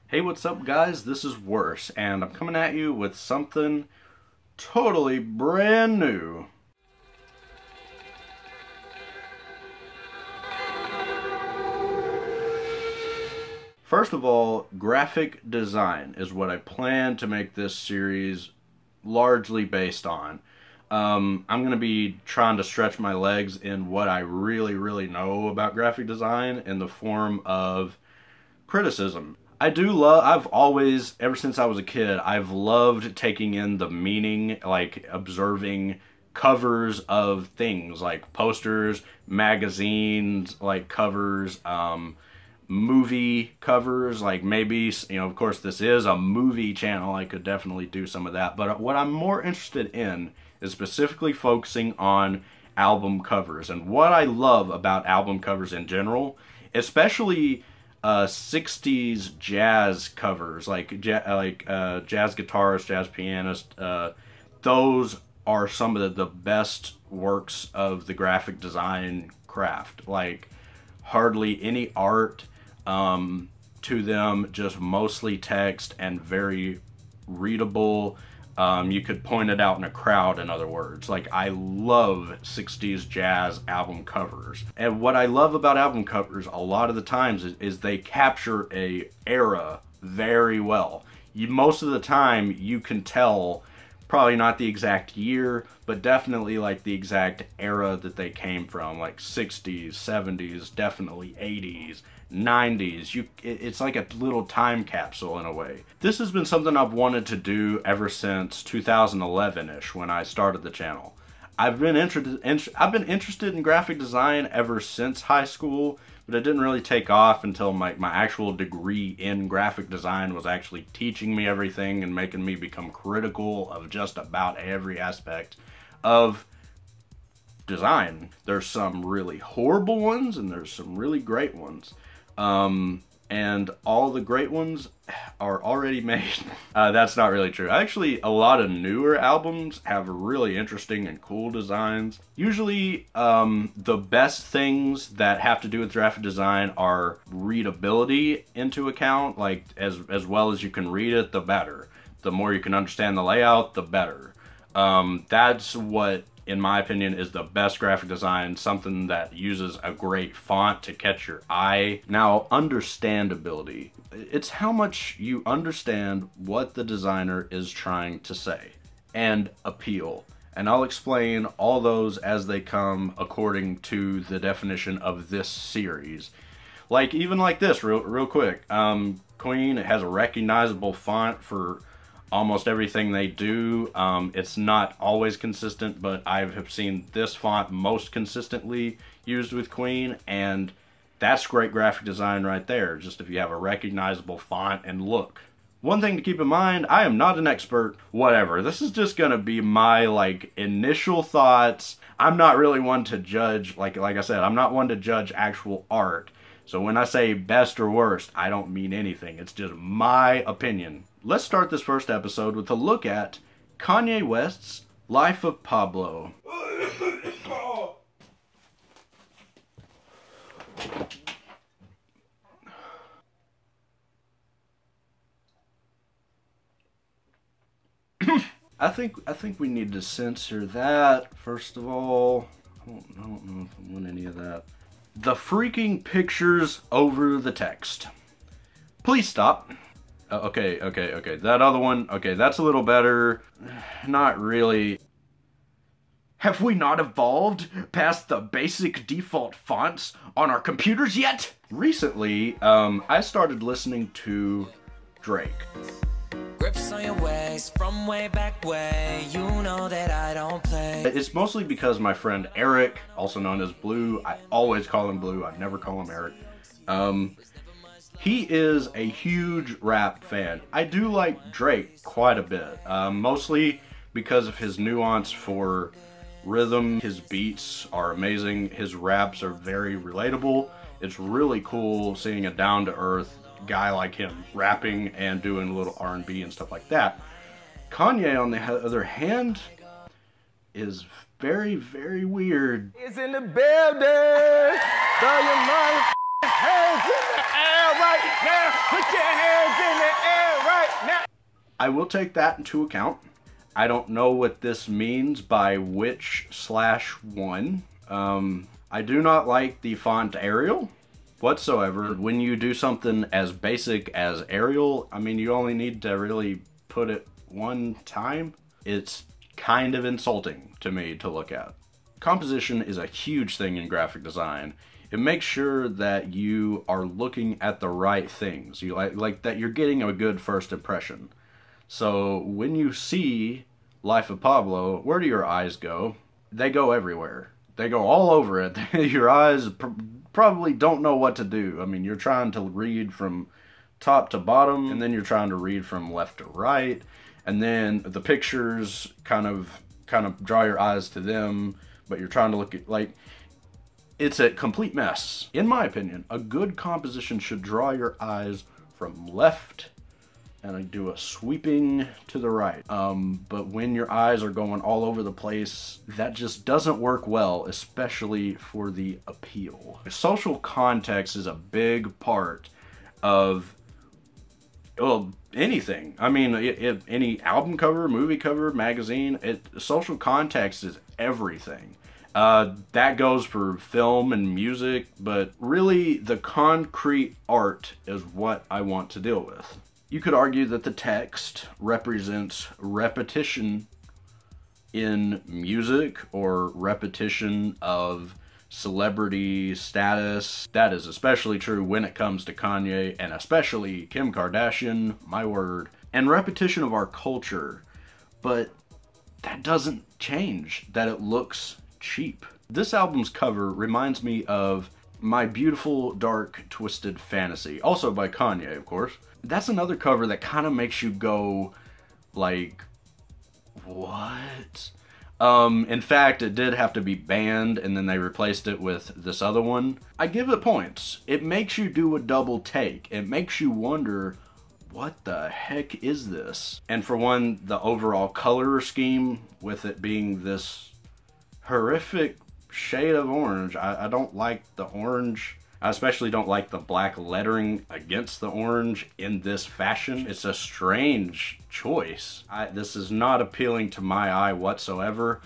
Hey, what's up guys? This is Worse, and I'm coming at you with something totally brand new. First of all, graphic design is what I plan to make this series largely based on. I'm going to be trying to stretch my legs in what I really know about graphic design in the form of criticism. I've always, ever since I was a kid, I've loved taking in the meaning, like observing covers of things, like posters, magazines, like covers, movie covers, like maybe, of course this is a movie channel, I could definitely do some of that, but what I'm more interested in is specifically focusing on album covers. And what I love about album covers in general, especially 60s jazz covers, like jazz guitarists, jazz pianists, those are some of the best works of the graphic design craft. Like, hardly any art to them, just mostly text and very readable. You could point it out in a crowd, in other words. Like, I love 60s jazz album covers. And what I love about album covers a lot of the times is they capture a era very well. Most of the time you can tell, probably not the exact year, but definitely like the exact era that they came from, like 60s, 70s, definitely 80s, 90s. It's like a little time capsule in a way. This has been something I've wanted to do ever since 2011-ish, when I started the channel. I've been interested in graphic design ever since high school, but it didn't really take off until my actual degree in graphic design was actually teaching me everything and making me become critical of just about every aspect of design. There's some really horrible ones and there's some really great ones. And all the great ones are already made. That's not really true. Actually, a lot of newer albums have really interesting and cool designs. Usually, the best things that have to do with graphic design are readability into account. Like, as well as you can read it, the better. The more you can understand the layout, the better. That's what, in my opinion, is the best graphic design, something that uses a great font to catch your eye. Now, understandability. It's how much you understand what the designer is trying to say. And appeal. And I'll explain all those as they come according to the definition of this series. Like, even like this, real quick. Queen has a recognizable font for almost everything they do. It's not always consistent, but I have seen this font most consistently used with Queen, and that's great graphic design right there, just if you have a recognizable font and look. One thing to keep in mind, I am not an expert, whatever. This is just gonna be my, like, initial thoughts. I'm not really one to judge, like I said, I'm not one to judge actual art. So when I say best or worst, I don't mean anything. It's just my opinion. Let's start this first episode with a look at Kanye West's Life of Pablo. I think we need to censor that, first of all. I don't know if I want any of that. The freaking pictures over the text. Please stop. Okay. That other one, okay, that's a little better. Not really. Have we not evolved past the basic default fonts on our computers yet? Recently, I started listening to Drake. Grips on your waist from way back way, you know that I don't play. It's mostly because my friend Eric, also known as Blue, I always call him Blue, I never call him Eric. He is a huge rap fan. I do like Drake quite a bit, mostly because of his nuance for rhythm. His beats are amazing, his raps are very relatable. It's really cool seeing a down-to-earth guy like him rapping and doing a little R&B and stuff like that. Kanye, on the other hand, is very weird. Is in the building. Throw your hands in the air right now. Put your hands in the I will take that into account. I don't know what this means by which/one. I do not like the font Arial whatsoever. When you do something as basic as Arial, I mean, you only need to really put it one time. It's kind of insulting to me to look at. Composition is a huge thing in graphic design. It makes sure that you are looking at the right things. You like that you're getting a good first impression. So when you see Life of Pablo, where do your eyes go? They go everywhere. They go all over it. Your eyes probably don't know what to do. I mean, you're trying to read from top to bottom, and then you're trying to read from left to right, and then the pictures kind of draw your eyes to them, but you're trying to look at, like, it's a complete mess. In my opinion, a good composition should draw your eyes from left and I do a sweeping to the right. But when your eyes are going all over the place, that just doesn't work well, especially for the appeal. Social context is a big part of, well, anything. I mean, any album cover, movie cover, magazine, social context is everything. That goes for film and music, but really the concrete art is what I want to deal with. You could argue that the text represents repetition in music or repetition of celebrity status. That is especially true when it comes to Kanye and especially Kim Kardashian, my word. And repetition of our culture, but that doesn't change that it looks cheap. This album's cover reminds me of My Beautiful Dark Twisted Fantasy, also by Kanye, of course. That's another cover that kind of makes you go, like, what? In fact, it did have to be banned, and then they replaced it with this other one. I give it points. It makes you do a double take. It makes you wonder, what the heck is this? And for one, the overall color scheme, with it being this horrific shade of orange. I don't like the orange. I especially don't like the black lettering against the orange in this fashion. It's a strange choice. This is not appealing to my eye whatsoever,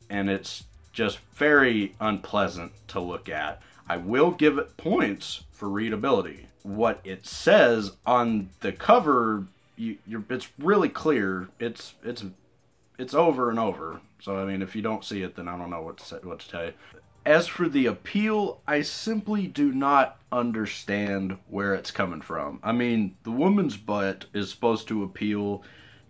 and it's just very unpleasant to look at. I will give it points for readability. What it says on the cover, it's really clear. It's over and over. So I mean, if you don't see it, then I don't know what to tell you. As for the appeal, I simply do not understand where it's coming from. I mean, the woman's butt is supposed to appeal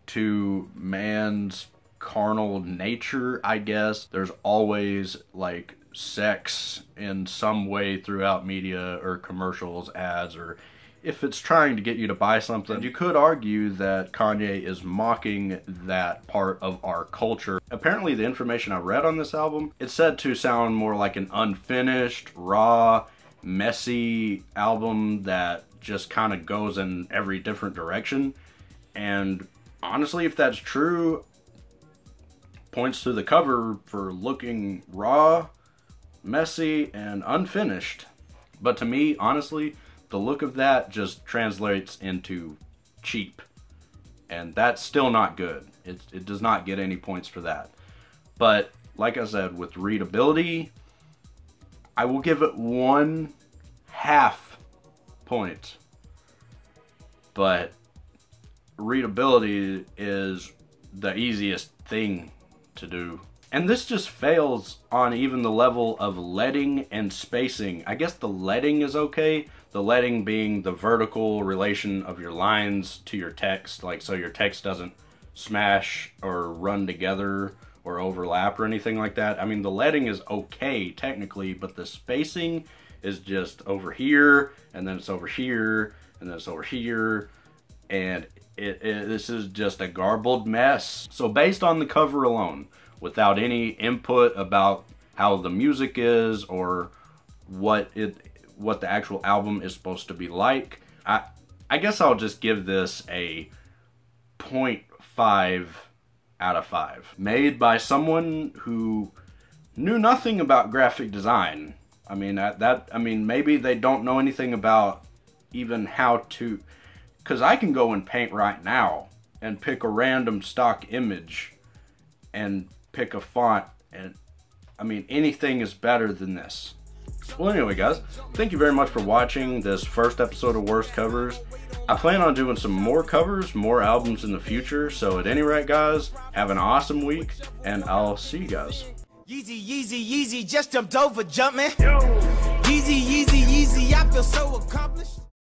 to man's carnal nature, I guess. There's always, like, sex in some way throughout media or commercials, ads, or if it's trying to get you to buy something. You could argue that Kanye is mocking that part of our culture. Apparently the information I read on this album, it's said to sound more like an unfinished, raw, messy album that just kind of goes in every different direction. And honestly, if that's true, points to the cover for looking raw, messy, and unfinished. But to me, honestly, the look of that just translates into cheap. And that's still not good. It does not get any points for that. But, like I said, with readability, I will give it 1/2 point. But readability is the easiest thing to do. And this just fails on even the level of leading and spacing. I guess the leading is okay. The leading being the vertical relation of your lines to your text, like so your text doesn't smash or run together or overlap or anything like that. I mean, the leading is okay technically, but the spacing is just over here, and then it's over here, and then it's over here, and this is just a garbled mess. So based on the cover alone, without any input about how the music is or what the actual album is supposed to be like, I guess I'll just give this a 0.5 out of 5. Made by someone who knew nothing about graphic design. I mean, I mean, maybe they don't know anything about even how to, because I can go and paint right now and pick a random stock image and pick a font, and I mean, anything is better than this. Well, anyway, guys, thank you very much for watching this first episode of Worst Covers. I plan on doing some more covers, more albums in the future, so at any rate, guys, have an awesome week, and I'll see you guys. Yeezy, Yeezy, Yeezy, just jumped over, jumping. Yeezy, Yeezy, Yeezy, I feel so accomplished.